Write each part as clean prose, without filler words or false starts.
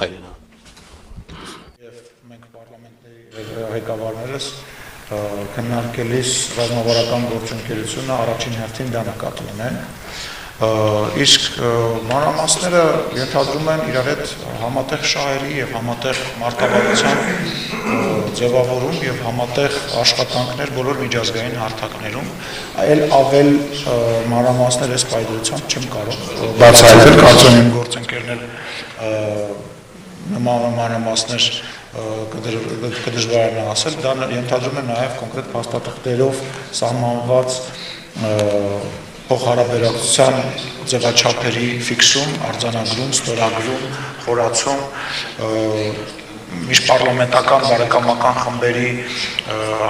հայրենը։ Մենք պարլամենտի ղեկավարներս քննարկելիս ռազմավարական գործընկերությունը առաջին հերթին դա նկատի ունեն, իսկ մանրամասները ենթադրում են իրար հետ համատեղ շահերի եւ համատեղ մարտավարության ձևավորում եւ համատեղ աշխատանքներ բոլոր միջազգային հարթակներում, այլ ավել մանրամասներ այս պայմանությամբ չեմ կարող բացահայտել, կարծում եմ գործընկերներ նման մանրամասներ կդժվարանա ասել, դա ենթադրում է նաեւ կոնկրետ փաստաթղթերով սահմանված փոխհարաբերակցության ձևաչափերի ֆիքսում, արձանագրում, ստորագրում, խորացում, միջպարլամենտական բարեկամական խմբերի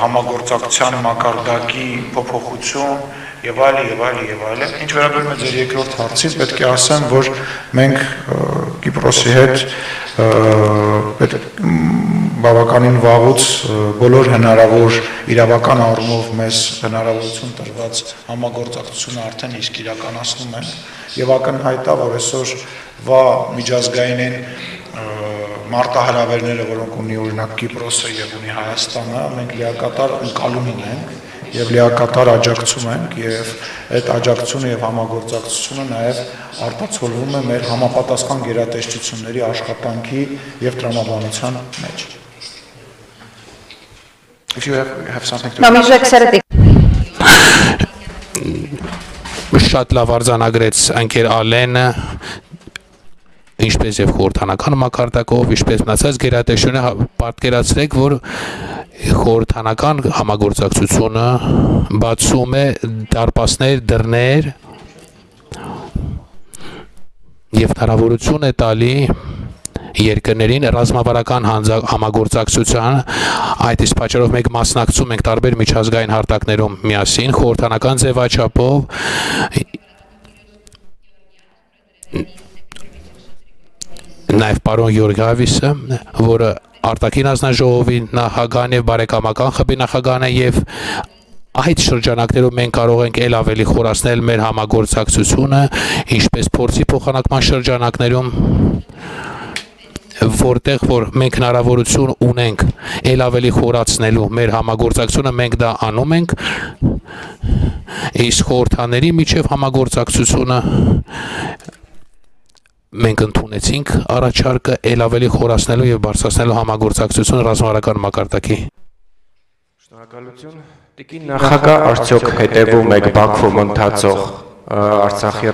համագործակցության մակարդակի փոփոխություն եւ այլն, ինչ վերաբերում է ձեր երկրորդ հարցին, պետք է ասեմ, որ մենք Կիպրոսի հետ բավականին վաղուց բոլոր հնարավոր իրավական առումով մեզ հնարավորություն տրված համագործակցությունը արդեն իսկ իրականացնում են եւ ակնհայտ է, որ այսօր վա միջազգային են մարտահրավերները, որոնք ունի օրինակ Կիպրոսը եւ ունի Հայաստանը, մենք լիակատար ընկալում ունենք եւ լիակատար աջակցում ենք եւ այդ աջակցությունը եւ համագործակցությունը նաեւ արտացոլվում է մեր համապատասխան գերատեսչությունների աշխատանքի եւ տրամաբանության մեջ։ If you have something to Շատ լավ արձանագրեց ընկեր Ալենը, ինչպես եւ խորհրդանական մակարդակով, ինչպես մնացած գերատեսչությունը, պատկերացրեք, որ խորհրդանական համագործակցությունը բացում է դարպասներ, դռներ եւ հնարավորություն է տալի երկրներին ռազմավարական համագործակցության, այդ իսկ պատճառով մենք մասնակցում ենք տարբեր միջազգային հարթակներում միասին խորհրդանական ձևաչափով նաև պարոն Գյորգավիսը, որը արտաքին հանձնաժողովի նախագահն եւ բարեկամական խմբի նախագահն է եւ այդ շրջանակներում մենք կարող ենք ել ավելի խորացնել մեր համագործակցությունը, ինչպես փորձի փոխանակման շրջանակներում, որտեղ որ մենք հնարավորություն ունենք ել ավելի խորացնելու մեր համագործակցությունը, մենք դա անում ենք, իսկ խորհրդաների միջև համագործակցությունը մենք ընդունեցինք առաջարկը ել ավելի խորացնելու եւ բարձրացնելու համագործակցությունը ռազմավարական մակարդակի։ Շնորհակալություն։ Տիկին նախագահ, արդյոք հետևում եք Բաքվում ընթացող Արցախի